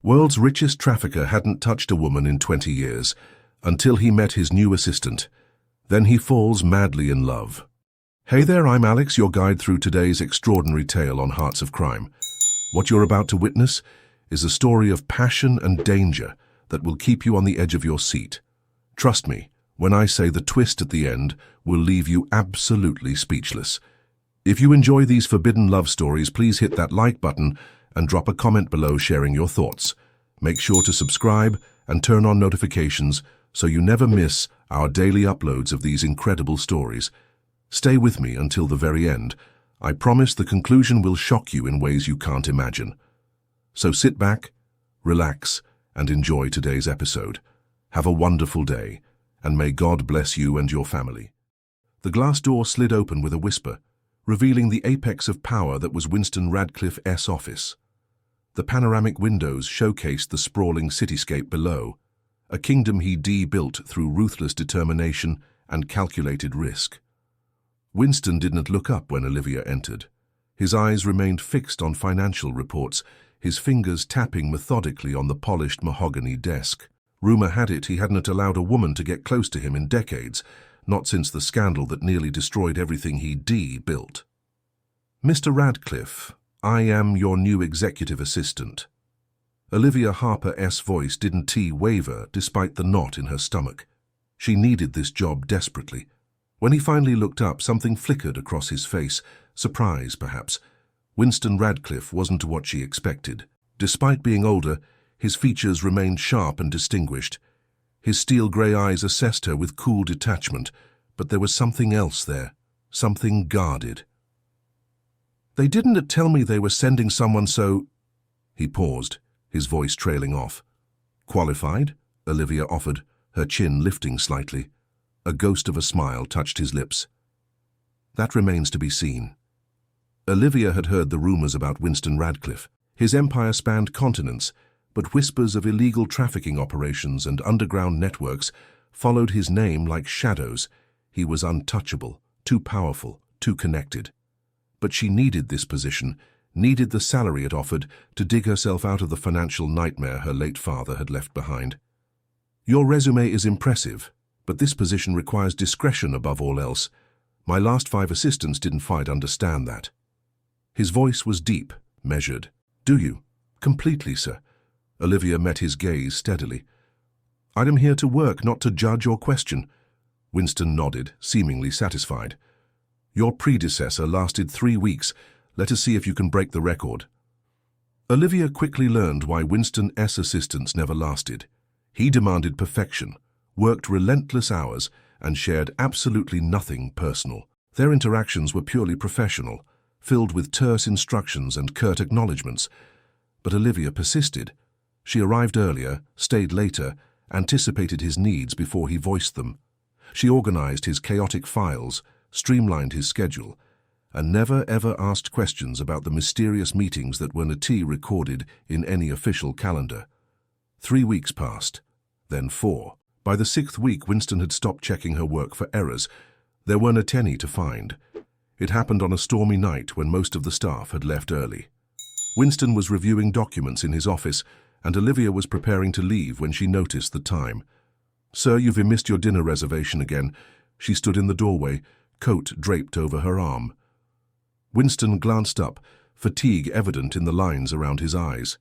World's richest trafficker hadn't touched a woman in 20 years, until he met his new assistant. Then he falls madly in love. Hey there, I'm Alex, your guide through today's extraordinary tale on Hearts of Crime. What you're about to witness is a story of passion and danger that will keep you on the edge of your seat. Trust me, when I say the twist at the end will leave you absolutely speechless. If you enjoy these forbidden love stories, please hit that like button and drop a comment below sharing your thoughts. Make sure to subscribe and turn on notifications so you never miss our daily uploads of these incredible stories. Stay with me until the very end. I promise the conclusion will shock you in ways you can't imagine. So sit back, relax, and enjoy today's episode. Have a wonderful day, and may God bless you and your family. The glass door slid open with a whisper, revealing the apex of power that was Winston Radcliffe's office. The panoramic windows showcased the sprawling cityscape below, a kingdom he built through ruthless determination and calculated risk. Winston didn't look up when Olivia entered. His eyes remained fixed on financial reports, his fingers tapping methodically on the polished mahogany desk. Rumor had it he hadn't allowed a woman to get close to him in decades, not since the scandal that nearly destroyed everything he built. "Mr. Radcliffe, I am your new executive assistant." Olivia Harper's voice didn't waver despite the knot in her stomach. She needed this job desperately. When he finally looked up, something flickered across his face, surprise perhaps. Winston Radcliffe wasn't what she expected. Despite being older, his features remained sharp and distinguished. His steel-grey eyes assessed her with cool detachment, but there was something else there, something guarded. "They didn't tell me they were sending someone so—" He paused, his voice trailing off. "Qualified?" Olivia offered, her chin lifting slightly. A ghost of a smile touched his lips. "That remains to be seen." Olivia had heard the rumors about Winston Radcliffe. His empire spanned continents, but whispers of illegal trafficking operations and underground networks followed his name like shadows. He was untouchable, too powerful, too connected. But she needed this position, needed the salary it offered to dig herself out of the financial nightmare her late father had left behind. "Your resume is impressive, but this position requires discretion above all else. My last 5 assistants didn't quite understand that." His voice was deep, measured. "Do you?" "Completely, sir." Olivia met his gaze steadily. "I am here to work, not to judge or question." Winston nodded, seemingly satisfied. "Your predecessor lasted 3 weeks. Let us see if you can break the record." Olivia quickly learned why Winston's assistants never lasted. He demanded perfection, worked relentless hours, and shared absolutely nothing personal. Their interactions were purely professional, filled with terse instructions and curt acknowledgments. But Olivia persisted. She arrived earlier, stayed later, anticipated his needs before he voiced them. She organized his chaotic files, streamlined his schedule, and never ever asked questions about the mysterious meetings that were not recorded in any official calendar. 3 weeks passed, then 4. By the 6th week, Winston had stopped checking her work for errors. There weren't any to find. It happened on a stormy night when most of the staff had left early. Winston was reviewing documents in his office, and Olivia was preparing to leave when she noticed the time. "Sir, you've missed your dinner reservation again." She stood in the doorway, coat draped over her arm. Winston glanced up, fatigue evident in the lines around his eyes.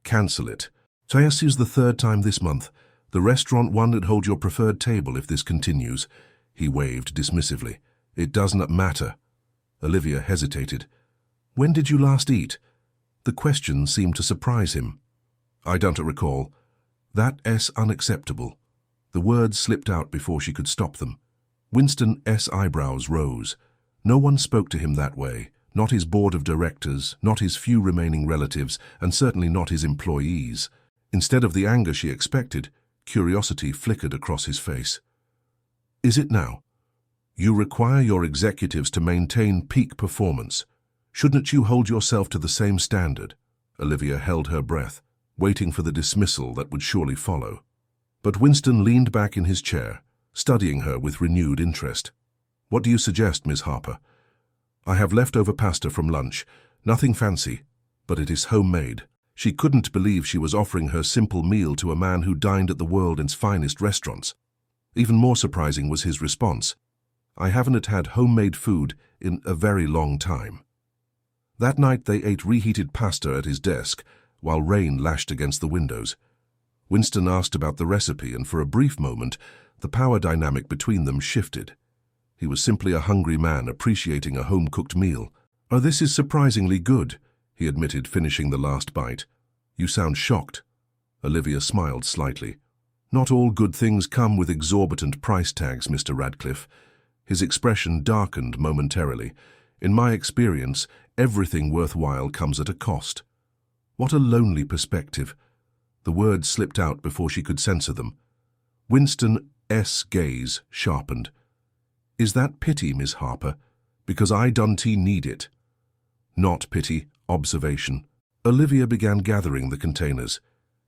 "Cancel it. This is the 3rd time this month. The restaurant won't hold your preferred table if this continues." He waved dismissively. "It doesn't matter." Olivia hesitated. "When did you last eat?" The question seemed to surprise him. "I don't recall." "That's unacceptable." The words slipped out before she could stop them. Winston's eyebrows rose. No one spoke to him that way, not his board of directors, not his few remaining relatives, and certainly not his employees. Instead of the anger she expected, curiosity flickered across his face. "Is it now? You require your executives to maintain peak performance. Shouldn't you hold yourself to the same standard?" Olivia held her breath, waiting for the dismissal that would surely follow. But Winston leaned back in his chair, studying her with renewed interest. "What do you suggest, Miss Harper?" "I have leftover pasta from lunch. Nothing fancy, but it is homemade." She couldn't believe she was offering her simple meal to a man who dined at the world's finest restaurants. Even more surprising was his response. "I haven't had homemade food in a very long time." That night they ate reheated pasta at his desk, while rain lashed against the windows. Winston asked about the recipe, and for a brief moment, the power dynamic between them shifted. He was simply a hungry man appreciating a home-cooked meal. "Oh, this is surprisingly good," he admitted, finishing the last bite. "You sound shocked." Olivia smiled slightly. "Not all good things come with exorbitant price tags, Mr. Radcliffe." His expression darkened momentarily. "In my experience, everything worthwhile comes at a cost." What a lonely perspective. The words slipped out before she could censor them. Winston's gaze sharpened. "Is that pity, Miss Harper? Because I don't need it." "Not pity, observation." Olivia began gathering the containers.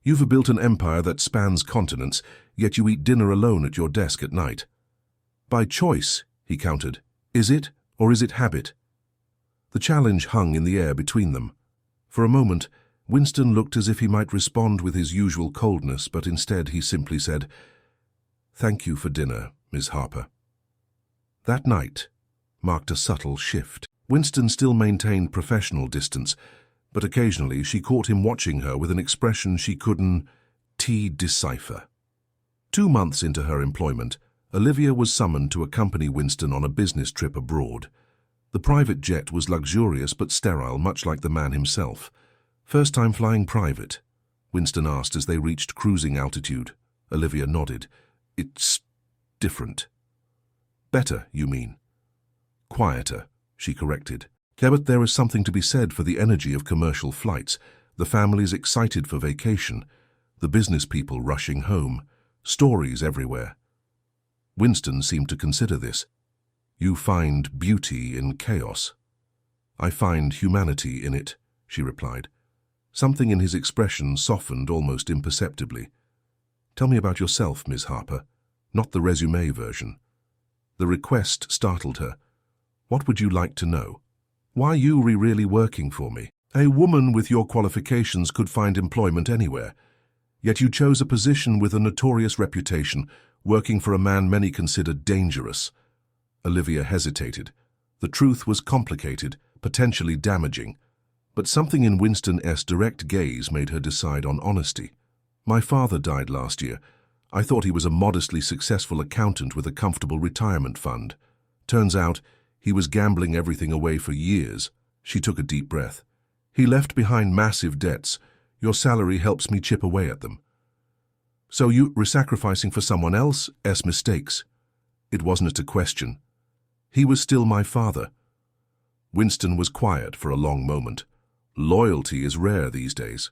"You've built an empire that spans continents, yet you eat dinner alone at your desk at night." "By choice," he countered. "Is it, or is it habit?" The challenge hung in the air between them. For a moment, Winston looked as if he might respond with his usual coldness, but instead he simply said, "Thank you for dinner, Miss Harper." That night marked a subtle shift. Winston still maintained professional distance, but occasionally she caught him watching her with an expression she couldn't decipher. 2 months into her employment, Olivia was summoned to accompany Winston on a business trip abroad. The private jet was luxurious but sterile, much like the man himself. "First time flying private?" Winston asked as they reached cruising altitude. Olivia nodded. "It's different." "Better, you mean?" "Quieter," she corrected. "Yeah, but there is something to be said for the energy of commercial flights, the families excited for vacation, the business people rushing home, stories everywhere." Winston seemed to consider this. "You find beauty in chaos." "I find humanity in it," she replied. Something in his expression softened almost imperceptibly. "Tell me about yourself, Miss Harper, not the resume version." The request startled her. "What would you like to know? Why you really working for me? A woman with your qualifications could find employment anywhere. Yet you chose a position with a notorious reputation, working for a man many considered dangerous." Olivia hesitated. The truth was complicated, potentially damaging, but something in Winston's direct gaze made her decide on honesty. "My father died last year. I thought he was a modestly successful accountant with a comfortable retirement fund. Turns out, he was gambling everything away for years." She took a deep breath. "He left behind massive debts. Your salary helps me chip away at them." "So you were sacrificing for someone else's mistakes?" It wasn't a question. "He was still my father." Winston was quiet for a long moment. Loyalty is rare these days.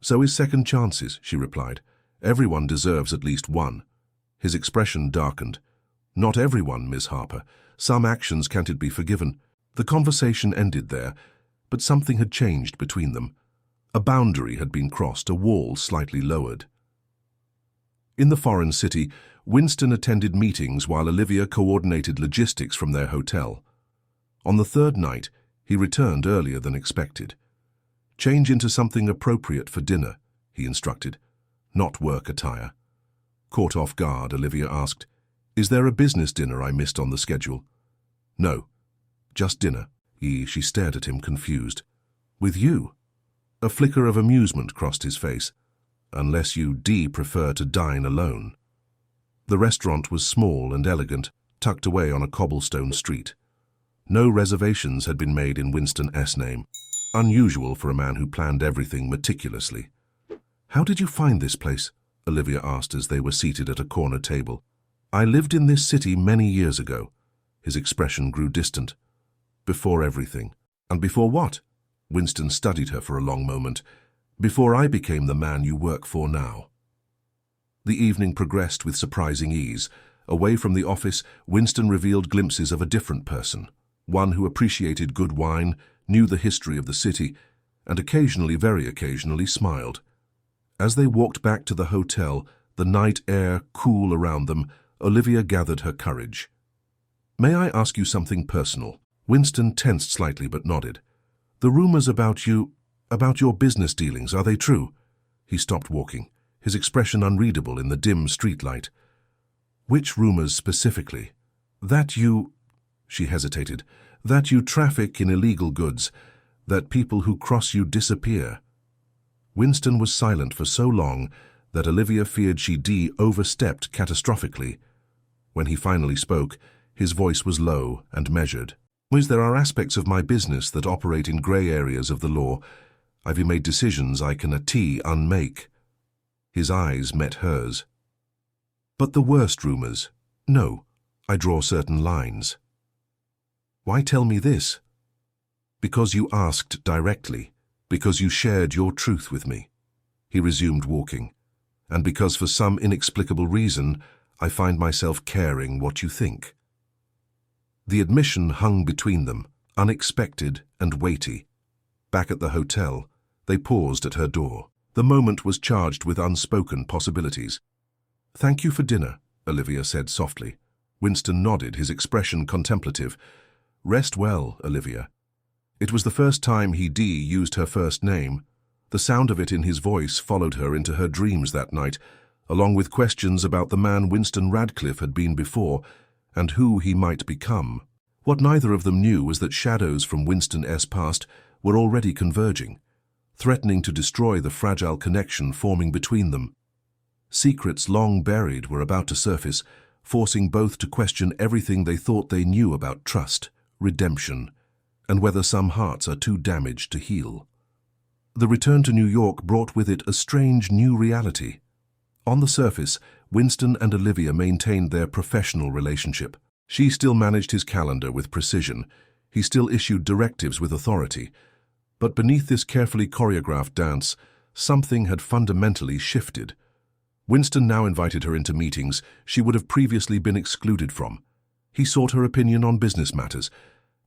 "So is second chances," she replied. "Everyone deserves at least one." His expression darkened. "Not everyone, Miss Harper. Some actions can't be forgiven." The conversation ended there, but something had changed between them. A boundary had been crossed, a wall slightly lowered. In the foreign city, Winston attended meetings while Olivia coordinated logistics from their hotel. On the third night, he returned earlier than expected. "Change into something appropriate for dinner," he instructed. "Not work attire." Caught off guard, Olivia asked, "Is there a business dinner I missed on the schedule?" "No, just dinner." She stared at him, confused. "With you?" A flicker of amusement crossed his face. "Unless you prefer to dine alone." The restaurant was small and elegant, tucked away on a cobblestone street. No reservations had been made in Winston's name, unusual for a man who planned everything meticulously. "How did you find this place?" Olivia asked as they were seated at a corner table. "I lived in this city many years ago." His expression grew distant. "Before everything." "And before what?" Winston studied her for a long moment. "Before I became the man you work for now." The evening progressed with surprising ease. Away from the office, Winston revealed glimpses of a different person, one who appreciated good wine, knew the history of the city, and occasionally, very occasionally, smiled. As they walked back to the hotel, the night air cool around them, Olivia gathered her courage. "May I ask you something personal?" Winston tensed slightly but nodded. "The rumors about you..." About your business dealings, are they true? He stopped walking, his expression unreadable in the dim streetlight. Which rumors specifically? That you... She hesitated. That you traffic in illegal goods, that people who cross you disappear. Winston was silent for so long that Olivia feared she'd overstepped catastrophically. When he finally spoke, his voice was low and measured. There are aspects of my business that operate in grey areas of the law. I've made decisions I can unmake. His eyes met hers. But the worst rumors? No, I draw certain lines. Why tell me this? Because you asked directly, because you shared your truth with me. He resumed walking. And because for some inexplicable reason, I find myself caring what you think. The admission hung between them, unexpected and weighty. Back at the hotel, they paused at her door. The moment was charged with unspoken possibilities. "Thank you for dinner," Olivia said softly. Winston nodded, his expression contemplative. "Rest well, Olivia." It was the first time he'd used her first name. The sound of it in his voice followed her into her dreams that night, along with questions about the man Winston Radcliff had been before and who he might become. What neither of them knew was that shadows from Winston's past were already converging, threatening to destroy the fragile connection forming between them. Secrets long buried were about to surface, forcing both to question everything they thought they knew about trust, redemption, and whether some hearts are too damaged to heal. The return to New York brought with it a strange new reality. On the surface, Winston and Olivia maintained their professional relationship. She still managed his calendar with precision. He still issued directives with authority. But beneath this carefully choreographed dance, something had fundamentally shifted. Winston now invited her into meetings she would have previously been excluded from. He sought her opinion on business matters,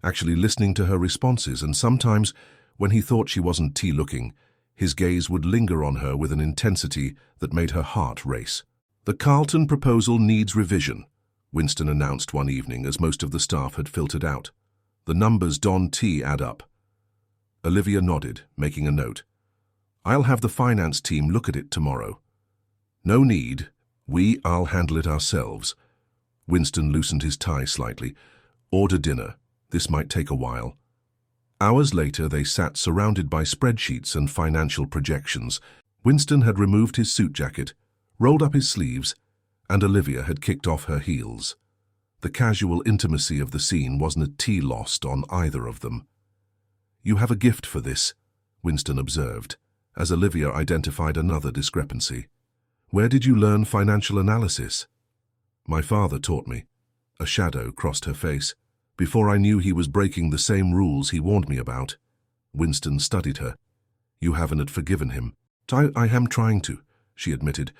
actually listening to her responses, and sometimes, when he thought she wasn't tea-looking, his gaze would linger on her with an intensity that made her heart race. "The Carlton proposal needs revision," Winston announced one evening as most of the staff had filtered out. "The numbers don't add up." Olivia nodded, making a note. "I'll have the finance team look at it tomorrow." "No need. I'll handle it ourselves." Winston loosened his tie slightly. "Order dinner. This might take a while." Hours later, they sat surrounded by spreadsheets and financial projections. Winston had removed his suit jacket, rolled up his sleeves, and Olivia had kicked off her heels. The casual intimacy of the scene wasn't a tea lost on either of them. "You have a gift for this," Winston observed, as Olivia identified another discrepancy. "Where did you learn financial analysis?" "My father taught me." A shadow crossed her face. "Before I knew he was breaking the same rules he warned me about." Winston studied her. "You haven't forgiven him." I am trying to," she admitted,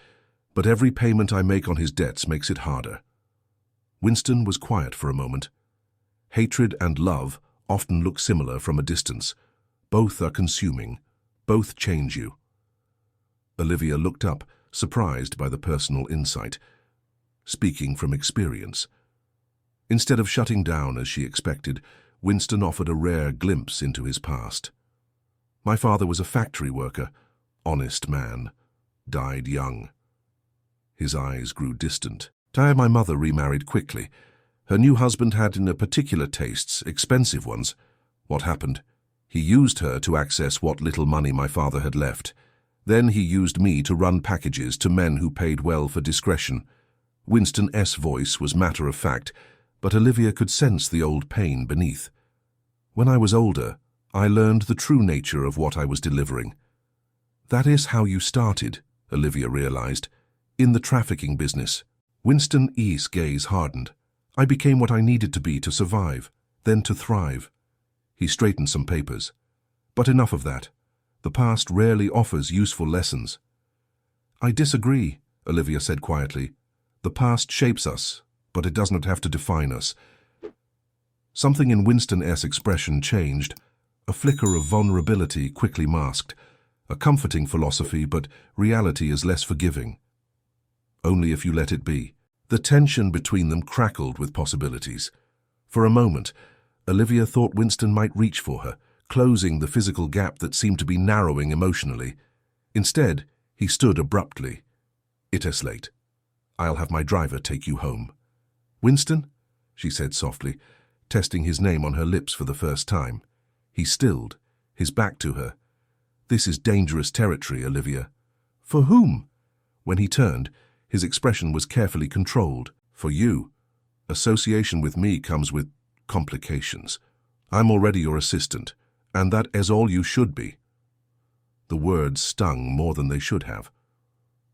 "but every payment I make on his debts makes it harder." Winston was quiet for a moment. Hatred and love often look similar from a distance. Both are consuming. Both change you. Olivia looked up, surprised by the personal insight. Speaking from experience. Instead of shutting down as she expected, Winston offered a rare glimpse into his past. "My father was a factory worker, honest man, died young." His eyes grew distant. My mother remarried quickly. Her new husband had particular tastes, expensive ones. What happened? He used her to access what little money my father had left. Then he used me to run packages to men who paid well for discretion. Winston's voice was matter-of-fact, but Olivia could sense the old pain beneath. "When I was older, I learned the true nature of what I was delivering." "That is how you started," Olivia realized, "in the trafficking business." Winston's gaze hardened. "I became what I needed to be to survive, then to thrive." He straightened some papers. "But enough of that. The past rarely offers useful lessons." "I disagree," Olivia said quietly. "The past shapes us, but it does not have to define us." Something in Winston's expression changed. A flicker of vulnerability quickly masked. A comforting philosophy, but reality is less forgiving. Only if you let it be. The tension between them crackled with possibilities. For a moment, Olivia thought Winston might reach for her, closing the physical gap that seemed to be narrowing emotionally. Instead, he stood abruptly. "It is late. I'll have my driver take you home." "Winston?" she said softly, testing his name on her lips for the first time. He stilled, his back to her. "This is dangerous territory, Olivia." "For whom?" When he turned, his expression was carefully controlled. "For you. Association with me comes with complications. I'm already your assistant, and that is all you should be." The words stung more than they should have.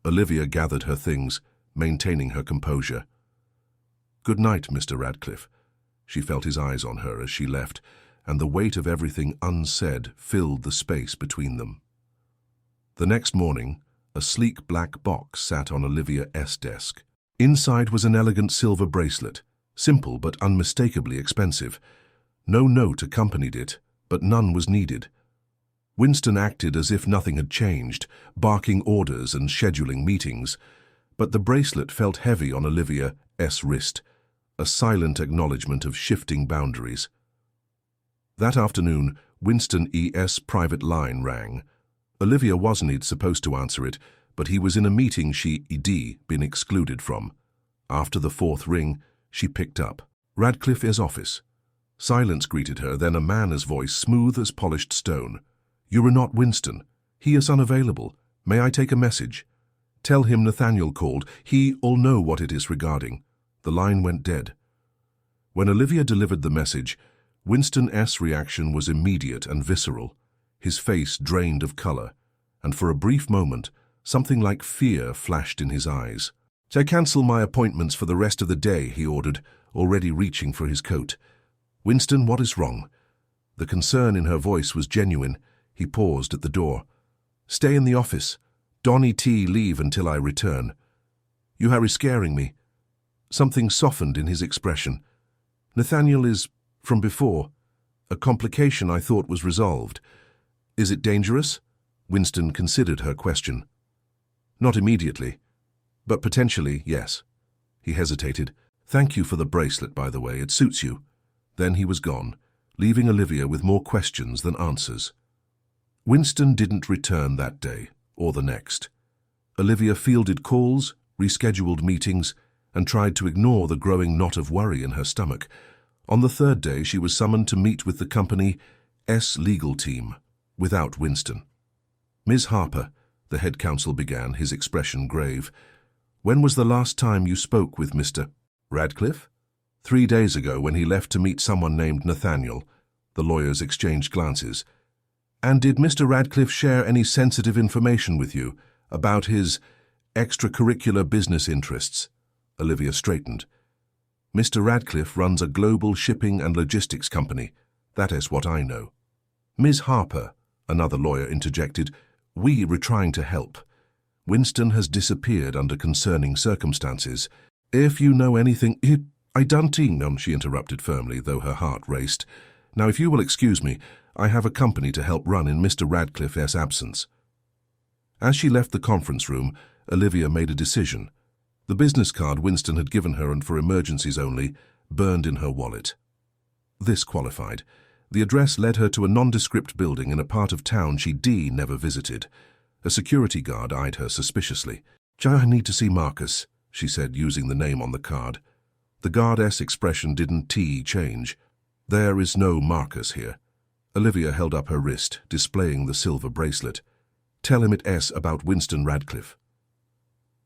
Olivia gathered her things, maintaining her composure. "Good night, Mr. Radcliffe." She felt his eyes on her as she left, and the weight of everything unsaid filled the space between them. The next morning, a sleek black box sat on Olivia's desk. Inside was an elegant silver bracelet, simple but unmistakably expensive. No note accompanied it, but none was needed. Winston acted as if nothing had changed, barking orders and scheduling meetings, but the bracelet felt heavy on Olivia's wrist, a silent acknowledgement of shifting boundaries. That afternoon, Winston's private line rang. Olivia wasn't supposed to answer it, but he was in a meeting she'd been excluded from. After the fourth ring, she picked up. "Radcliffe's office." Silence greeted her, then a man's voice, smooth as polished stone. "You are not Winston. He is unavailable. May I take a message?" "Tell him Nathaniel called. He'll know what it is regarding." The line went dead. When Olivia delivered the message, Winston's reaction was immediate and visceral. His face drained of color, and for a brief moment, something like fear flashed in his eyes. "I cancel my appointments for the rest of the day," he ordered, already reaching for his coat. "Winston, what is wrong?" The concern in her voice was genuine. He paused at the door. "Stay in the office. Donnie T. leave until I return." "You are scaring me." Something softened in his expression. "Nathaniel is from before. A complication I thought was resolved. Is it dangerous?" Winston considered her question. "Not immediately, but potentially, yes." He hesitated. "Thank you for the bracelet, by the way. It suits you." Then he was gone, leaving Olivia with more questions than answers. Winston didn't return that day, or the next. Olivia fielded calls, rescheduled meetings, and tried to ignore the growing knot of worry in her stomach. On the third day, she was summoned to meet with the company's legal team, without Winston. "Ms. Harper," the head counsel began, his expression grave, "when was the last time you spoke with Mr. Radcliffe?" 3 days ago, when he left to meet someone named Nathaniel." The lawyers exchanged glances. "And did Mr. Radcliffe share any sensitive information with you about his extracurricular business interests?" Olivia straightened. "Mr. Radcliffe runs a global shipping and logistics company. That is what I know." "Ms. Harper," another lawyer interjected, "we were trying to help. Winston has disappeared under concerning circumstances. If you know anything—" "I don't know," she interrupted firmly, though her heart raced. "Now, if you will excuse me, I have a company to help run in Mr. Radcliffe's absence." As she left the conference room, Olivia made a decision. The business card Winston had given her, and for emergencies only, burned in her wallet. This qualified. The address led her to a nondescript building in a part of town she'd never visited. A security guard eyed her suspiciously. "I need to see Marcus," she said, using the name on the card. The guard's expression didn't change. "There is no Marcus here." Olivia held up her wrist, displaying the silver bracelet. "Tell him it's about Winston Radcliffe."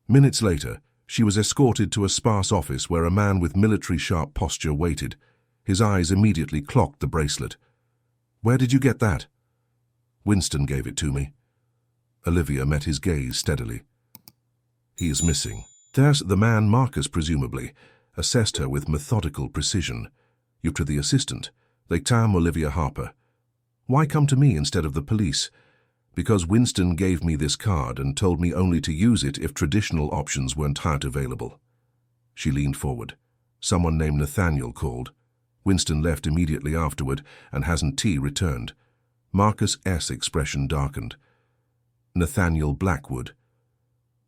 Minutes later, she was escorted to a sparse office where a man with military-sharp posture waited. His eyes immediately clocked the bracelet. "Where did you get that?" "Winston gave it to me." Olivia met his gaze steadily. "He is missing." "There's the man, Marcus, presumably," assessed her with methodical precision. "You to the assistant. They tam Olivia Harper." "Why come to me instead of the police?" "Because Winston gave me this card and told me only to use it if traditional options weren't available." She leaned forward. "Someone named Nathaniel called. Winston left immediately afterward and hasn't returned." Marcus's expression darkened. "Nathaniel Blackwood."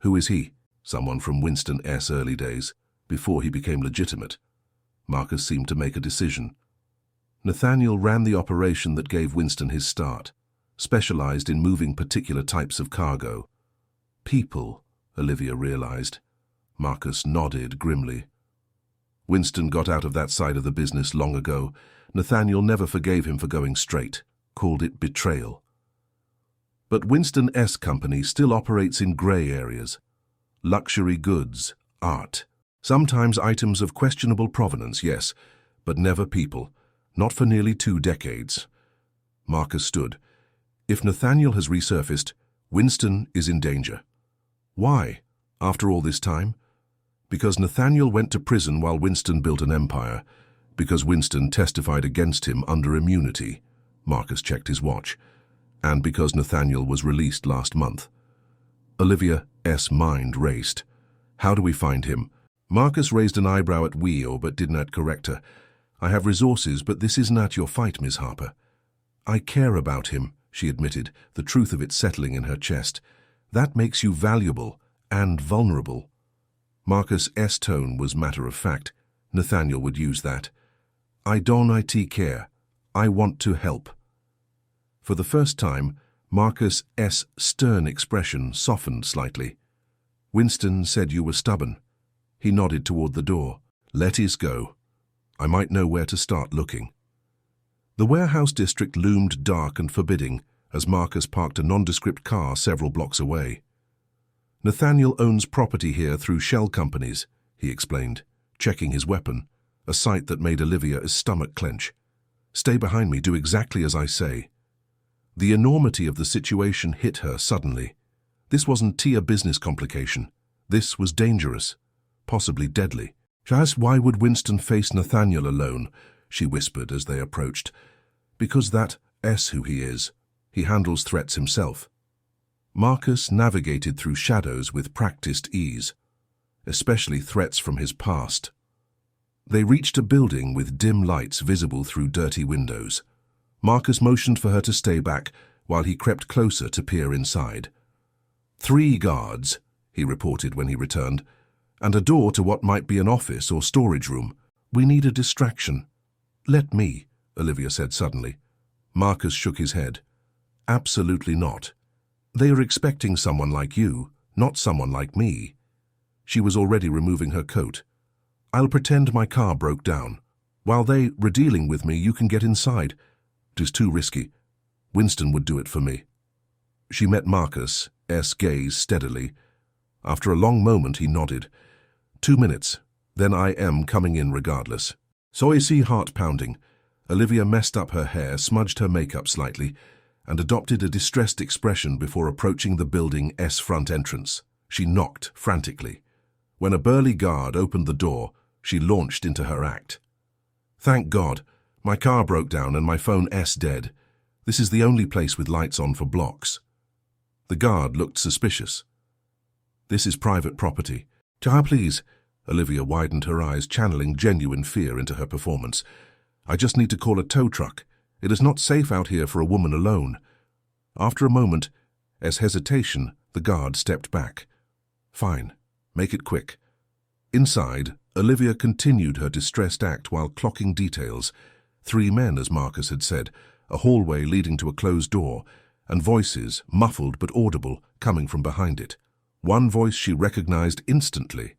"Who is he?" "Someone from Winston's early days, before he became legitimate." Marcus seemed to make a decision. Nathaniel ran the operation that gave Winston his start, specialized in moving particular types of cargo. People, Olivia realized. Marcus nodded grimly. Winston got out of that side of the business long ago. Nathaniel never forgave him for going straight, called it betrayal. But Winston's company still operates in grey areas. Luxury goods, art, sometimes items of questionable provenance, yes, but never people, not for nearly 2 decades. Marcus stood. If Nathaniel has resurfaced, Winston is in danger. Why, after all this time? Because Nathaniel went to prison while Winston built an empire. Because Winston testified against him under immunity. Marcus checked his watch. And because Nathaniel was released last month. Olivia's mind raced. How do we find him? Marcus raised an eyebrow at Wheel but did not correct her. I have resources, but this is not your fight, Miss Harper. I care about him, she admitted, the truth of it settling in her chest. That makes you valuable and vulnerable. Marcus's tone was matter-of-fact. Nathaniel would use that. I don't care. I want to help. For the first time, Marcus's stern expression softened slightly. Winston said you were stubborn. He nodded toward the door. Let us go. I might know where to start looking. The warehouse district loomed dark and forbidding as Marcus parked a nondescript car several blocks away. Nathaniel owns property here through shell companies, he explained, checking his weapon, a sight that made Olivia's stomach clench. Stay behind me, do exactly as I say. The enormity of the situation hit her suddenly. This wasn't a business complication. This was dangerous, possibly deadly. Just why would Winston face Nathaniel alone? She whispered as they approached. Because that's who he is. He handles threats himself. Marcus navigated through shadows with practiced ease, especially threats from his past. They reached a building with dim lights visible through dirty windows. Marcus motioned for her to stay back while he crept closer to peer inside. 3 guards, he reported when he returned, and a door to what might be an office or storage room. We need a distraction. Let me, Olivia said suddenly. Marcus shook his head. Absolutely not. They are expecting someone like you, not someone like me. She was already removing her coat. I'll pretend my car broke down. While they were dealing with me, you can get inside. It is too risky. Winston would do it for me. She met Marcus's gaze steadily. After a long moment, he nodded. 2 minutes. Then I am coming in regardless. So I see heart pounding. Olivia messed up her hair, smudged her makeup slightly, and adopted a distressed expression before approaching the building's front entrance. She knocked frantically. When a burly guard opened the door, she launched into her act. Thank God, my car broke down and my phone's dead. This is the only place with lights on for blocks. The guard looked suspicious. This is private property. Please. Olivia widened her eyes, channeling genuine fear into her performance. I just need to call a tow truck. It is not safe out here for a woman alone. After a moment's hesitation, the guard stepped back. Fine. Make it quick. Inside, Olivia continued her distressed act while clocking details. 3 men, as Marcus had said, a hallway leading to a closed door, and voices, muffled but audible, coming from behind it. One voice she recognized instantly.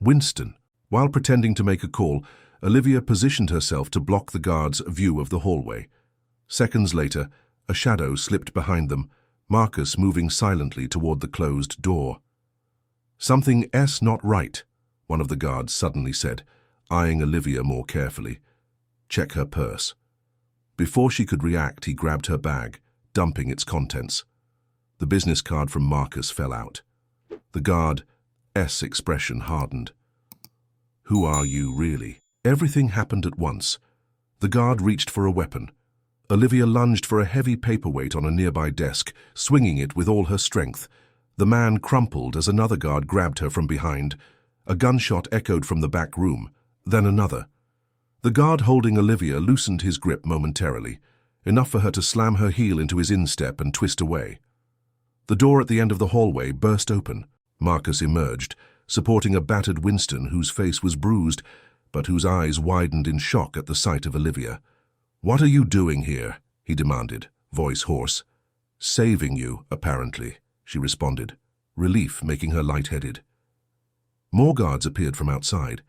Winston. While pretending to make a call, Olivia positioned herself to block the guard's view of the hallway. Seconds later, a shadow slipped behind them, Marcus moving silently toward the closed door. Something's not right, one of the guards suddenly said, eyeing Olivia more carefully. Check her purse. Before she could react, he grabbed her bag, dumping its contents. The business card from Marcus fell out. The guard's expression hardened. Who are you, really? Everything happened at once. The guard reached for a weapon. Olivia lunged for a heavy paperweight on a nearby desk, swinging it with all her strength. The man crumpled as another guard grabbed her from behind. A gunshot echoed from the back room, then another. The guard holding Olivia loosened his grip momentarily, enough for her to slam her heel into his instep and twist away. The door at the end of the hallway burst open. Marcus emerged, supporting a battered Winston whose face was bruised, but whose eyes widened in shock at the sight of Olivia. "What are you doing here?" he demanded, voice hoarse. "Saving you, apparently," she responded, relief making her lightheaded. More guards appeared from outside.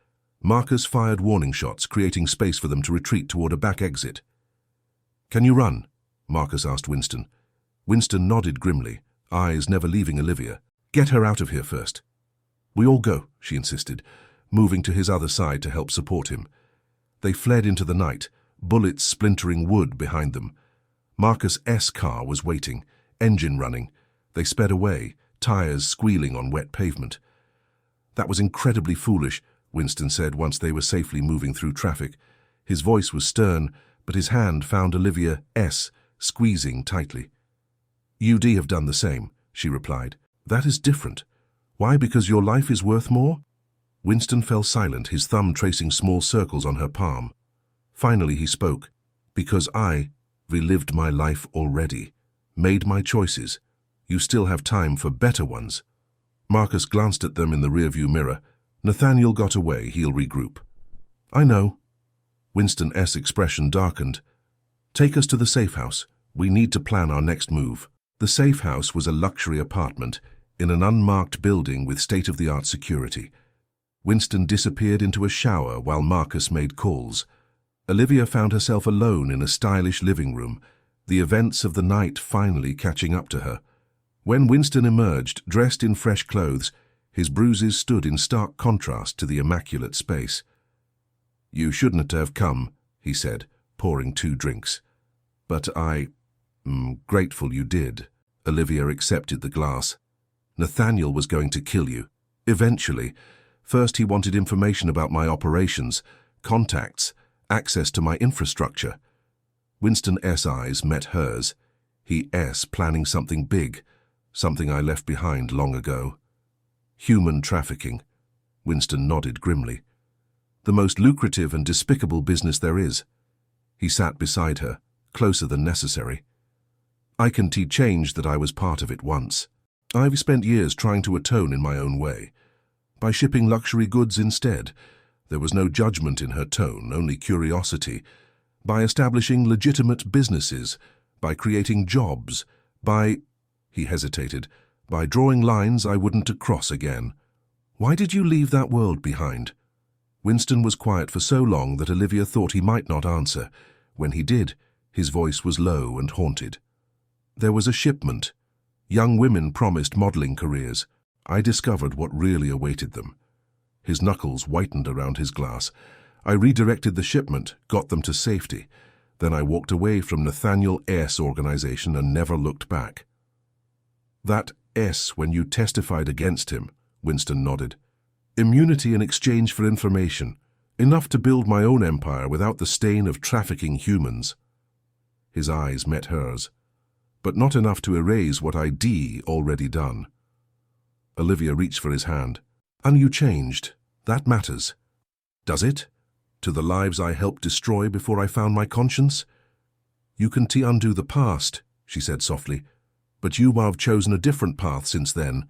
Marcus fired warning shots, creating space for them to retreat toward a back exit. "Can you run?" Marcus asked Winston. Winston nodded grimly, eyes never leaving Olivia. "Get her out of here first." "We all go," she insisted, moving to his other side to help support him. They fled into the night, bullets splintering wood behind them. Marcus' car was waiting, engine running. They sped away, tires squealing on wet pavement. "That was incredibly foolish," Winston said once they were safely moving through traffic. His voice was stern, but his hand found Olivia's, squeezing tightly. "You'd have done the same," she replied. "That is different. Why, because your life is worth more?" Winston fell silent, his thumb tracing small circles on her palm. Finally he spoke. "Because I relived my life already, made my choices. You still have time for better ones." Marcus glanced at them in the rearview mirror. "Nathaniel got away, he'll regroup." "I know." Winston's expression darkened. "Take us to the safe house. We need to plan our next move." The safe house was a luxury apartment in an unmarked building with state-of-the-art security. Winston disappeared into a shower while Marcus made calls. Olivia found herself alone in a stylish living room, the events of the night finally catching up to her. When Winston emerged, dressed in fresh clothes, his bruises stood in stark contrast to the immaculate space. "You shouldn't have come," he said, pouring 2 drinks. "But I'm grateful you did." Olivia accepted the glass. "Nathaniel was going to kill you. Eventually. First he wanted information about my operations, contacts, access to my infrastructure." Winston's eyes met hers. He's planning something big, something I left behind long ago. "Human trafficking." Winston nodded grimly. "The most lucrative and despicable business there is." He sat beside her, closer than necessary. "I can change that I was part of it once. I've spent years trying to atone in my own way. By shipping luxury goods instead." There was no judgment in her tone, only curiosity. "By establishing legitimate businesses, by creating jobs, he hesitated, "by drawing lines I wouldn't cross again." "Why did you leave that world behind?" Winston was quiet for so long that Olivia thought he might not answer. When he did, his voice was low and haunted. "There was a shipment. Young women promised modeling careers. I discovered what really awaited them." His knuckles whitened around his glass. "I redirected the shipment, got them to safety. Then I walked away from Nathaniel's organization and never looked back." "That when you testified against him," Winston nodded. "Immunity in exchange for information. Enough to build my own empire without the stain of trafficking humans." His eyes met hers. "But not enough to erase what I'd already done." Olivia reached for his hand. "And you changed. That matters." "Does it? To the lives I helped destroy before I found my conscience?" "You can undo the past," she said softly. "But you have chosen a different path since then."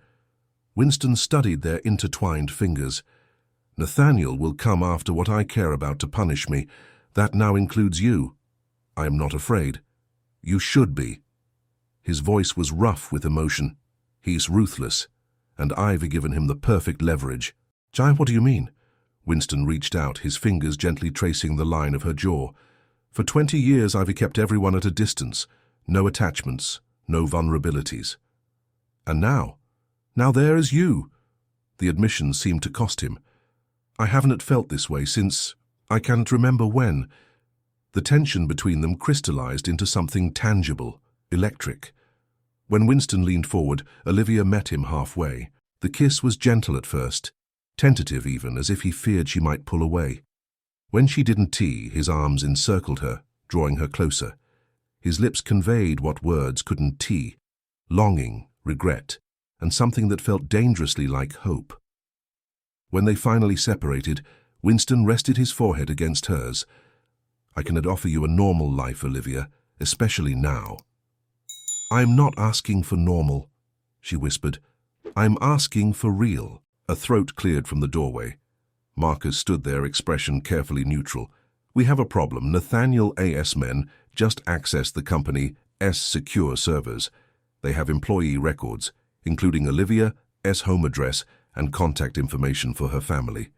Winston studied their intertwined fingers. "Nathaniel will come after what I care about to punish me. That now includes you. I am not afraid. You should be." His voice was rough with emotion. "He's ruthless, and I've given him the perfect leverage." "Jai, what do you mean?" Winston reached out, his fingers gently tracing the line of her jaw. "For 20 years I've kept everyone at a distance. No attachments, no vulnerabilities. And now there is you." The admission seemed to cost him. "I haven't felt this way since I can't remember when." The tension between them crystallized into something tangible, electric. When Winston leaned forward, Olivia met him halfway. The kiss was gentle at first, tentative even, as if he feared she might pull away. When she didn't, his arms encircled her, drawing her closer. His lips conveyed what words couldn't: longing, regret, and something that felt dangerously like hope. When they finally separated, Winston rested his forehead against hers. "I cannot offer you a normal life, Olivia, especially now." "I'm not asking for normal," she whispered. "I'm asking for real." A throat cleared from the doorway. Marcus stood there, expression carefully neutral. We have a problem. Nathaniel A.'s men just accessed the company S secure servers. They have employee records, including Olivia S. home address and contact information for her family.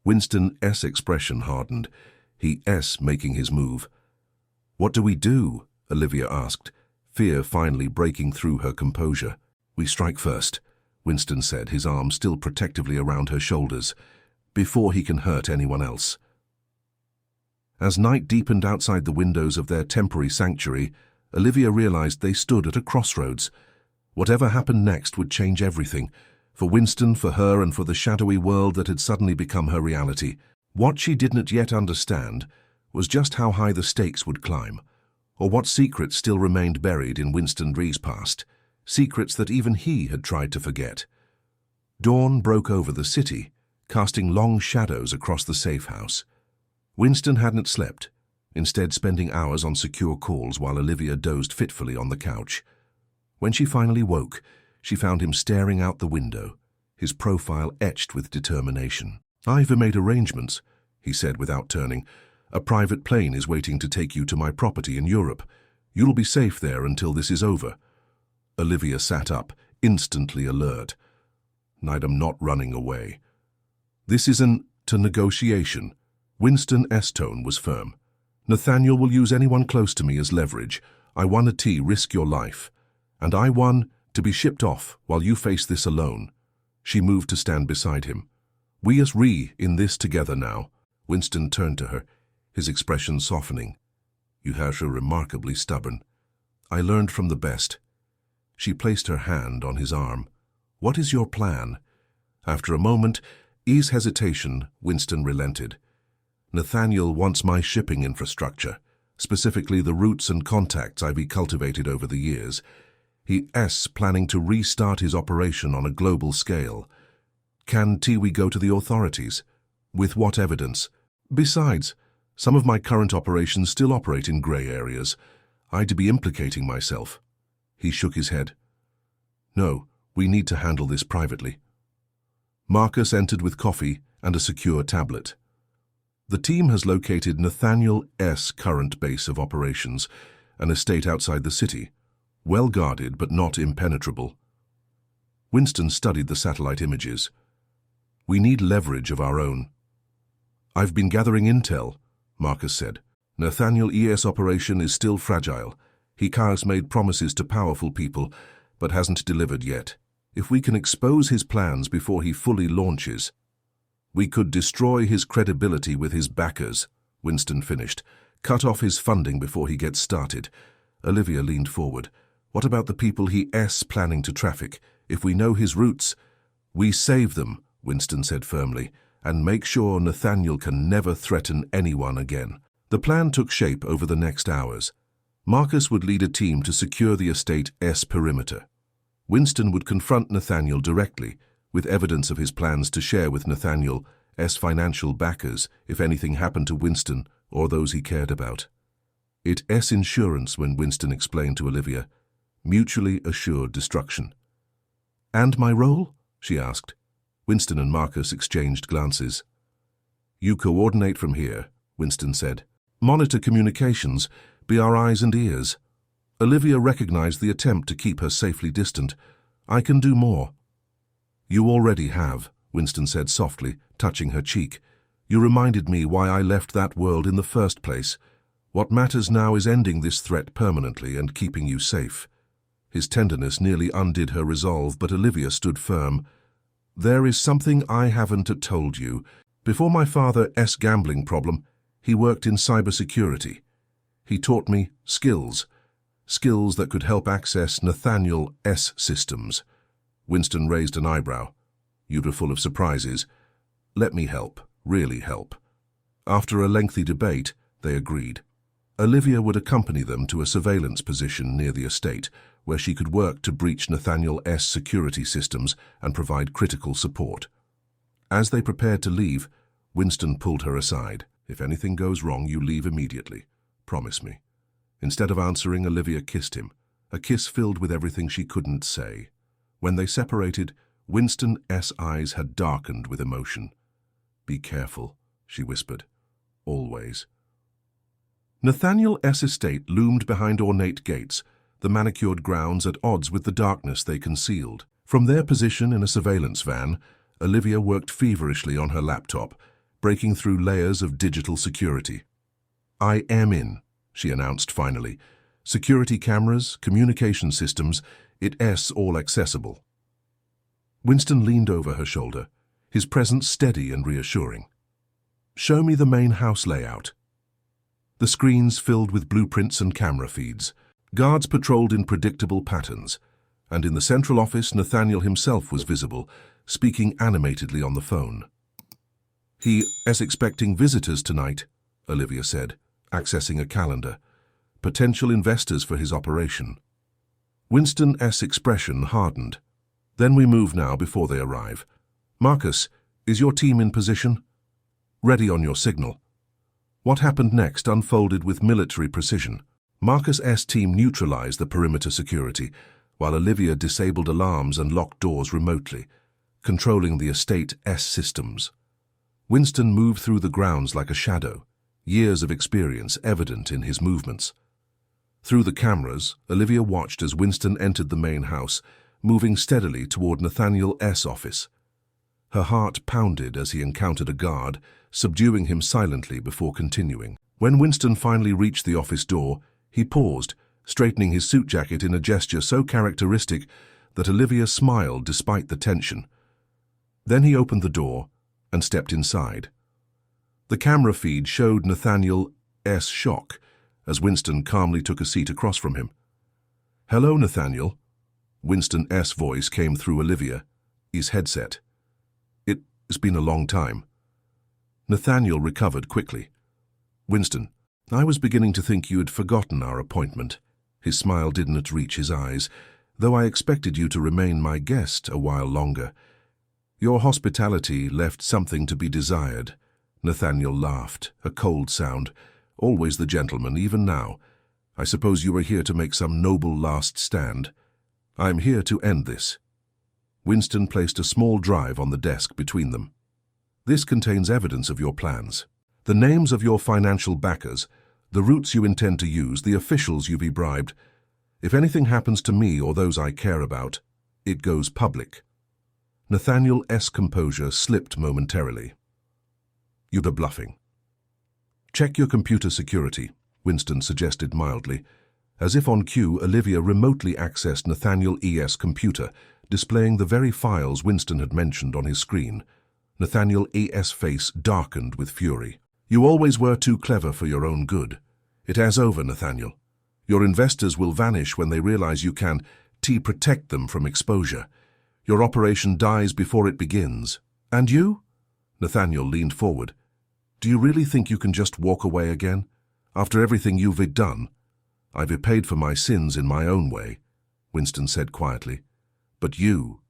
Winston S. expression hardened. He S. making his move. What do we do? Olivia asked, fear finally breaking through her composure. We strike first, Winston said, his arm still protectively around her shoulders, before he can hurt anyone else. As night deepened outside the windows of their temporary sanctuary, Olivia realized they stood at a crossroads. Whatever happened next would change everything, for Winston, for her, and for the shadowy world that had suddenly become her reality. What she didn't yet understand was just how high the stakes would climb, or what secrets still remained buried in Winston Ree's past, secrets that even he had tried to forget. Dawn broke over the city, casting long shadows across the safe house. Winston hadn't slept, instead spending hours on secure calls while Olivia dozed fitfully on the couch. When she finally woke, she found him staring out the window, his profile etched with determination. "I've made arrangements," he said without turning. "A private plane is waiting to take you to my property in Europe. You'll be safe there until this is over." Olivia sat up, instantly alert. "I'm not running away. This isn't a negotiation." Winston S. tone was firm. "Nathaniel will use anyone close to me as leverage. I won risk your life. And I won to be shipped off while you face this alone." She moved to stand beside him. "We as in this together now." Winston turned to her, his expression softening. "You are remarkably stubborn. I learned from the best." She placed her hand on his arm. "What is your plan?" After a moment, ease hesitation, Winston relented. "Nathaniel wants my shipping infrastructure, specifically the routes and contacts I've cultivated over the years. He's planning to restart his operation on a global scale. Can we go to the authorities? With what evidence? Besides, some of my current operations still operate in grey areas. I'd be implicating myself." He shook his head. "No, we need to handle this privately." Marcus entered with coffee and a secure tablet. "The team has located Nathaniel S.'s current base of operations, an estate outside the city, well guarded but not impenetrable." Winston studied the satellite images. "We need leverage of our own." "I've been gathering intel," Marcus said. "Nathaniel E.'s operation is still fragile. He has made promises to powerful people, but hasn't delivered yet. If we can expose his plans before he fully launches, we could destroy his credibility with his backers," Winston finished. "Cut off his funding before he gets started." Olivia leaned forward. "What about the people he's planning to traffic? If we know his routes—" "We save them," Winston said firmly, "and make sure Nathaniel can never threaten anyone again." The plan took shape over the next hours. Marcus would lead a team to secure the estate's perimeter. Winston would confront Nathaniel directly, with evidence of his plans to share with Nathaniel's financial backers if anything happened to Winston or those he cared about. It's insurance, when Winston explained to Olivia. Mutually assured destruction. "And my role?" she asked. Winston and Marcus exchanged glances. "You coordinate from here," Winston said. "Monitor communications, be our eyes and ears." Olivia recognized the attempt to keep her safely distant. "I can do more." "You already have," Winston said softly, touching her cheek. "You reminded me why I left that world in the first place. What matters now is ending this threat permanently and keeping you safe." His tenderness nearly undid her resolve, but Olivia stood firm. "There is something I haven't told you. Before my father's gambling problem, he worked in cybersecurity. He taught me skills that could help access Nathaniel's systems." Winston raised an eyebrow. "You were full of surprises. Let me help, really help." After a lengthy debate, they agreed. Olivia would accompany them to a surveillance position near the estate, where she could work to breach Nathaniel's security systems and provide critical support. As they prepared to leave, Winston pulled her aside. "If anything goes wrong, you leave immediately. Promise me." Instead of answering, Olivia kissed him, a kiss filled with everything she couldn't say. When they separated, Winston's eyes had darkened with emotion. "Be careful," she whispered. "Always." Nathaniel S. estate loomed behind ornate gates, the manicured grounds at odds with the darkness they concealed. From their position in a surveillance van, Olivia worked feverishly on her laptop, breaking through layers of digital security. "I am in," she announced finally. "Security cameras, communication systems, it's all accessible." Winston leaned over her shoulder, his presence steady and reassuring. "Show me the main house layout." The screens filled with blueprints and camera feeds. Guards patrolled in predictable patterns, and in the central office Nathaniel himself was visible, speaking animatedly on the phone. "He is expecting visitors tonight," Olivia said, accessing a calendar. "Potential investors for his operation." Winston's expression hardened. "Then we move now before they arrive. Marcus, is your team in position? Ready on your signal." What happened next unfolded with military precision. Marcus's team neutralized the perimeter security, while Olivia disabled alarms and locked doors remotely, controlling the estate's systems. Winston moved through the grounds like a shadow, years of experience evident in his movements. Through the cameras, Olivia watched as Winston entered the main house, moving steadily toward Nathaniel's office. Her heart pounded as he encountered a guard, subduing him silently before continuing. When Winston finally reached the office door, he paused, straightening his suit jacket in a gesture so characteristic that Olivia smiled despite the tension. Then he opened the door and stepped inside. The camera feed showed Nathaniel's shock as Winston calmly took a seat across from him. "Hello, Nathaniel." Winston's voice came through Olivia's headset. "It's been a long time." Nathaniel recovered quickly. "Winston, I was beginning to think you had forgotten our appointment." His smile didn't reach his eyes, though I expected you to remain my guest a while longer. "Your hospitality left something to be desired." Nathaniel laughed, a cold sound. "Always the gentleman, even now. I suppose you are here to make some noble last stand." "I'm here to end this." Winston placed a small drive on the desk between them. "This contains evidence of your plans. The names of your financial backers, the routes you intend to use, the officials you've bribed. If anything happens to me or those I care about, it goes public." Nathaniel's composure slipped momentarily. "You're bluffing." "Check your computer security," Winston suggested mildly. As if on cue, Olivia remotely accessed Nathaniel's computer, displaying the very files Winston had mentioned on his screen. Nathaniel's face darkened with fury. "You always were too clever for your own good. It is over, Nathaniel. Your investors will vanish when they realize you can protect them from exposure. Your operation dies before it begins. And you?" Nathaniel leaned forward. "Do you really think you can just walk away again? After everything you've done?" "I've paid for my sins in my own way," Winston said quietly. "But you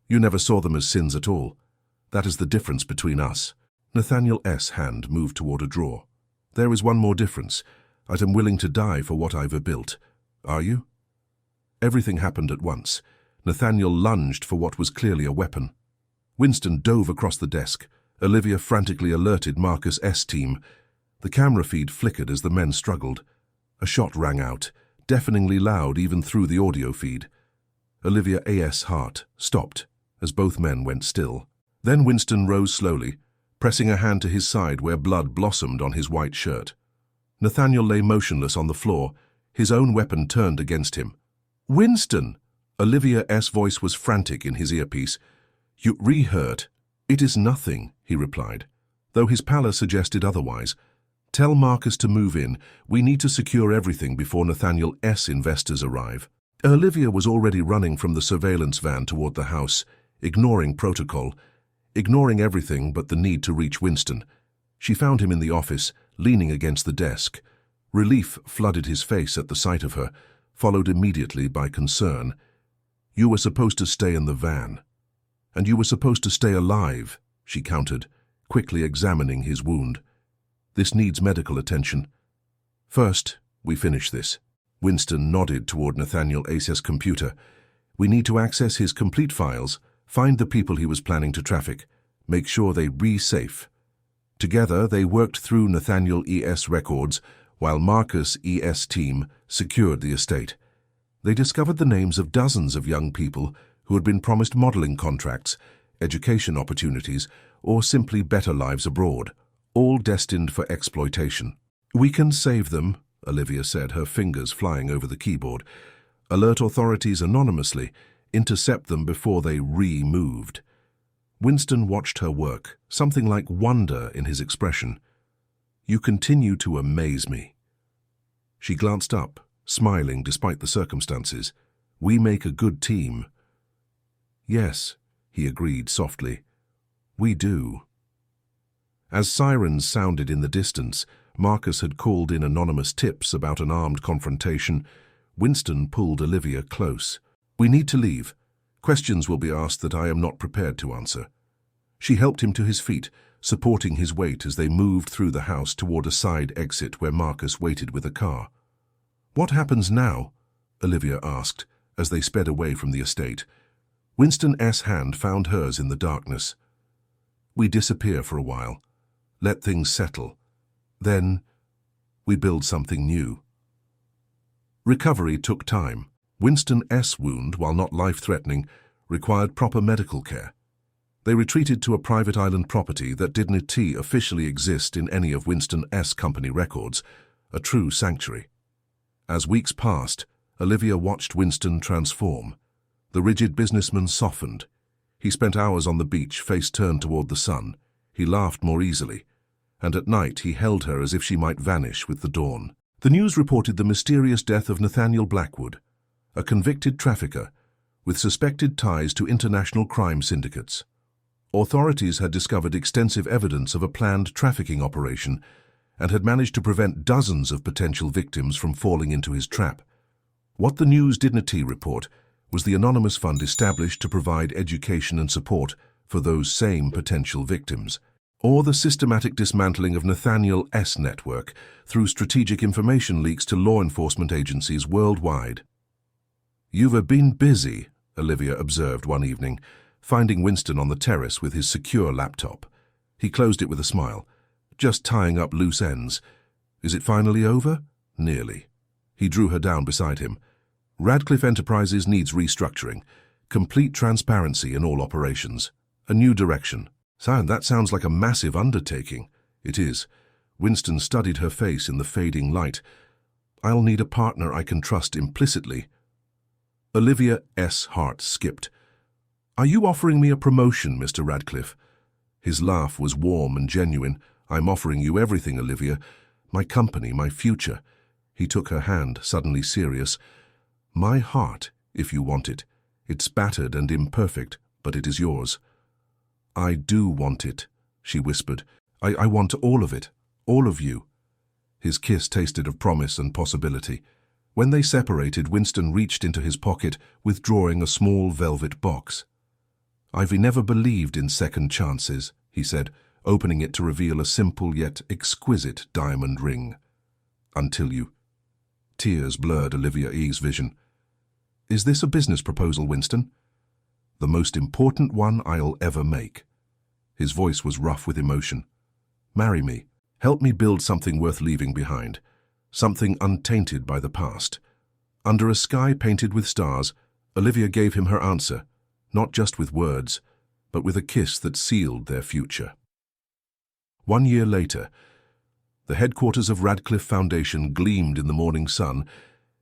never saw them as sins at all. That is the difference between us." Nathaniel's hand moved toward a drawer. "There is one more difference. I am willing to die for what I've built. Are you?" Everything happened at once. Nathaniel lunged for what was clearly a weapon. Winston dove across the desk. Olivia frantically alerted Marcus's team. The camera feed flickered as the men struggled. A shot rang out, deafeningly loud even through the audio feed. Olivia's heart stopped as both men went still. Then Winston rose slowly, pressing a hand to his side where blood blossomed on his white shirt. Nathaniel lay motionless on the floor, his own weapon turned against him. "Winston!" Olivia's voice was frantic in his earpiece. "You re-hurt." "It is nothing," he replied, though his pallor suggested otherwise. "Tell Marcus to move in. We need to secure everything before Nathaniel's investors arrive." Olivia was already running from the surveillance van toward the house, ignoring protocol, ignoring everything but the need to reach Winston. She found him in the office, leaning against the desk. Relief flooded his face at the sight of her, followed immediately by concern. "You were supposed to stay in the van. And you were supposed to stay alive," she countered, quickly examining his wound. "This needs medical attention. First, we finish this." Winston nodded toward Nathaniel's computer. "We need to access his complete files, find the people he was planning to traffic, make sure they re-safe." Together, they worked through Nathaniel's records, while Marcus E.'s team secured the estate. They discovered the names of dozens of young people who had been promised modeling contracts, education opportunities, or simply better lives abroad, all destined for exploitation. "We can save them," Olivia said, her fingers flying over the keyboard. "Alert authorities anonymously, intercept them before they re-moved." Winston watched her work, something like wonder in his expression. "You continue to amaze me." She glanced up, smiling despite the circumstances. "We make a good team." "Yes," he agreed softly. "We do." As sirens sounded in the distance, Marcus had called in anonymous tips about an armed confrontation. Winston pulled Olivia close. "We need to leave. Questions will be asked that I am not prepared to answer." She helped him to his feet, supporting his weight as they moved through the house toward a side exit where Marcus waited with a car. "What happens now?" Olivia asked, as they sped away from the estate. Winston's hand found hers in the darkness. "We disappear for a while. Let things settle. Then, we build something new." Recovery took time. Winston's wound, while not life-threatening, required proper medical care. They retreated to a private island property that didn't officially exist in any of Winston's company records, a true sanctuary. As weeks passed, Olivia watched Winston transform. The rigid businessman softened. He spent hours on the beach, face turned toward the sun. He laughed more easily, and at night he held her as if she might vanish with the dawn. The news reported the mysterious death of Nathaniel Blackwood, a convicted trafficker with suspected ties to international crime syndicates. Authorities had discovered extensive evidence of a planned trafficking operation and had managed to prevent dozens of potential victims from falling into his trap. What the news didn't report was the anonymous fund established to provide education and support for those same potential victims, or the systematic dismantling of Nathaniel's network through strategic information leaks to law enforcement agencies worldwide. "You've been busy," Olivia observed one evening, finding Winston on the terrace with his secure laptop. He closed it with a smile. "Just tying up loose ends. Is it finally over?" "Nearly." He drew her down beside him. "Radcliffe Enterprises needs restructuring, complete transparency in all operations, a new direction." "That sounds like a massive undertaking." "It is." Winston studied her face in the fading light. "I'll need a partner I can trust implicitly." Olivia's heart skipped. "Are you offering me a promotion, Mr. Radcliffe?" His laugh was warm and genuine. "I'm offering you everything, Olivia. My company, my future." He took her hand, suddenly serious. "My heart, if you want it. It's battered and imperfect, but it is yours." "I do want it," she whispered. I want all of it, all of you." His kiss tasted of promise and possibility. When they separated, Winston reached into his pocket, withdrawing a small velvet box. "I've never believed in second chances," he said, opening it to reveal a simple yet exquisite diamond ring. "Until you..." Tears blurred Olivia's vision. "Is this a business proposal, Winston?" "The most important one I'll ever make." His voice was rough with emotion. "Marry me. Help me build something worth leaving behind. Something untainted by the past." Under a sky painted with stars, Olivia gave him her answer, not just with words, but with a kiss that sealed their future. 1 year later, the headquarters of Radcliffe Foundation gleamed in the morning sun,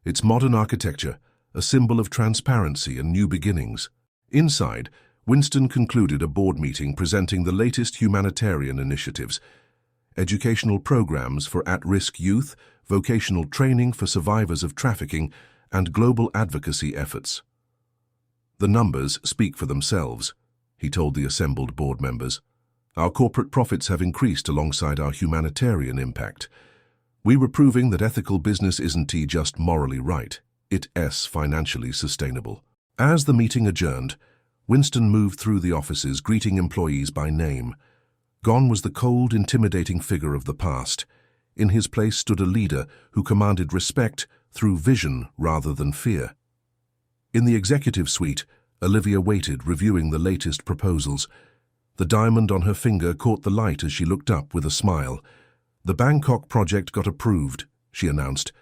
its modern architecture a symbol of transparency and new beginnings. Inside, Winston concluded a board meeting presenting the latest humanitarian initiatives: educational programs for at-risk youth, vocational training for survivors of trafficking, and global advocacy efforts. "The numbers speak for themselves," he told the assembled board members. "Our corporate profits have increased alongside our humanitarian impact. We were proving that ethical business isn't just morally right, it's financially sustainable." As the meeting adjourned, Winston moved through the offices, greeting employees by name. Gone was the cold, intimidating figure of the past. In his place stood a leader who commanded respect through vision rather than fear. In the executive suite, Olivia waited, reviewing the latest proposals. The diamond on her finger caught the light as she looked up with a smile. The Bangkok project got approved, she announced.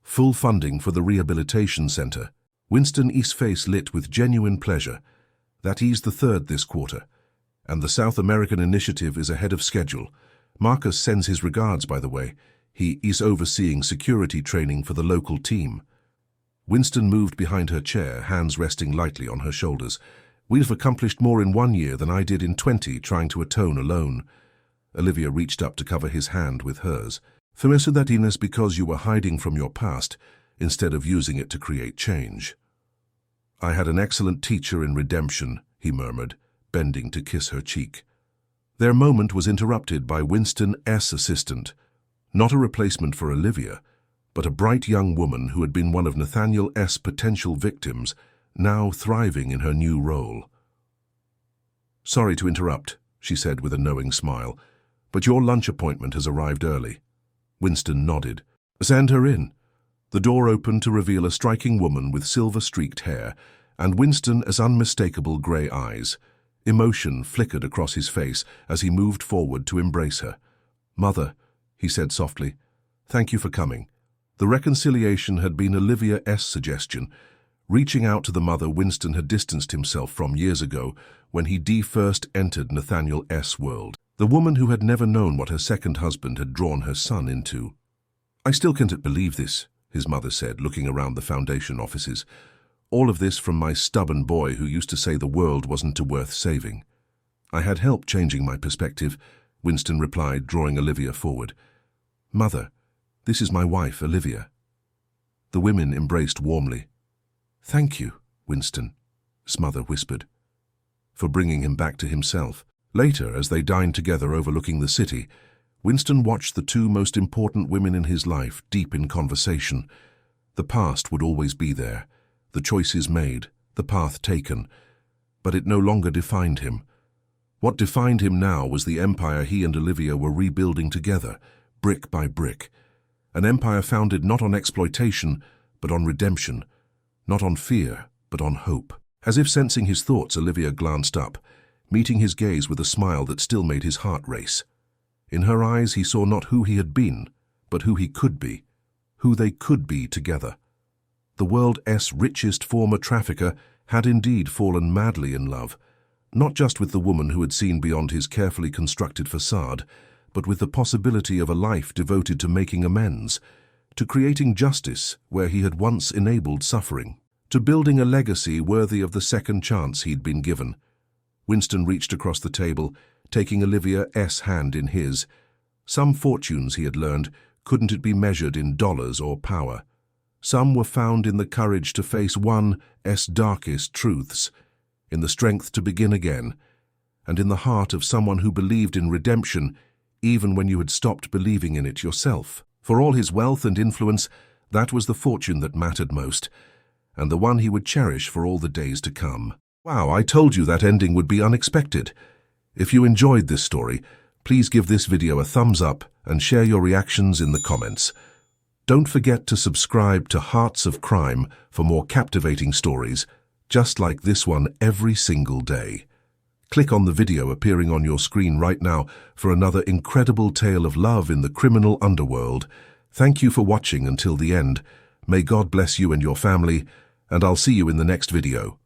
Full funding for the rehabilitation center. Winston's face lit with genuine pleasure. That is the third this quarter, and the South American initiative is ahead of schedule. Marcus sends his regards, by the way. He is overseeing security training for the local team. Winston moved behind her chair, hands resting lightly on her shoulders. We've accomplished more in 1 year than I did in 20 trying to atone alone. Olivia reached up to cover his hand with hers. For eso that is because you were hiding from your past instead of using it to create change. I had an excellent teacher in redemption, he murmured, bending to kiss her cheek. Their moment was interrupted by Winston's assistant. Not a replacement for Olivia, but a bright young woman who had been one of Nathaniel's potential victims, now thriving in her new role. Sorry to interrupt, she said with a knowing smile, but your lunch appointment has arrived early. Winston nodded. Send her in. The door opened to reveal a striking woman with silver-streaked hair, and Winston's unmistakable grey eyes. Emotion flickered across his face as he moved forward to embrace her. Mother, he said softly, thank you for coming. The reconciliation had been Olivia's suggestion. Reaching out to the mother Winston had distanced himself from years ago when he first entered Nathaniel's world. The woman who had never known what her second husband had drawn her son into. I still can't believe this, his mother said, looking around the foundation offices. All of this from my stubborn boy who used to say the world wasn't worth saving. I had help changing my perspective, Winston replied, drawing Olivia forward. Mother, this is my wife, Olivia. The women embraced warmly. Thank you, Winston, his mother whispered, for bringing him back to himself. Later, as they dined together overlooking the city, Winston watched the two most important women in his life deep in conversation. The past would always be there, the choices made, the path taken, but it no longer defined him. What defined him now was the empire he and Olivia were rebuilding together, brick by brick. An empire founded not on exploitation, but on redemption. Not on fear, but on hope. As if sensing his thoughts, Olivia glanced up, meeting his gaze with a smile that still made his heart race. In her eyes he saw not who he had been, but who he could be, who they could be together. The world's richest former trafficker had indeed fallen madly in love, not just with the woman who had seen beyond his carefully constructed facade, but with the possibility of a life devoted to making amends, to creating justice where he had once enabled suffering, to building a legacy worthy of the second chance he'd been given. Winston reached across the table, taking Olivia's hand in his. Some fortunes, he had learned, couldn't it be measured in dollars or power. Some were found in the courage to face one's darkest truths, in the strength to begin again, and in the heart of someone who believed in redemption even when you had stopped believing in it yourself. For all his wealth and influence, that was the fortune that mattered most, and the one he would cherish for all the days to come. Wow, I told you that ending would be unexpected. If you enjoyed this story, please give this video a thumbs up and share your reactions in the comments. Don't forget to subscribe to Hearts of Crime for more captivating stories, just like this one every single day. Click on the video appearing on your screen right now for another incredible tale of love in the criminal underworld. Thank you for watching until the end. May God bless you and your family, and I'll see you in the next video.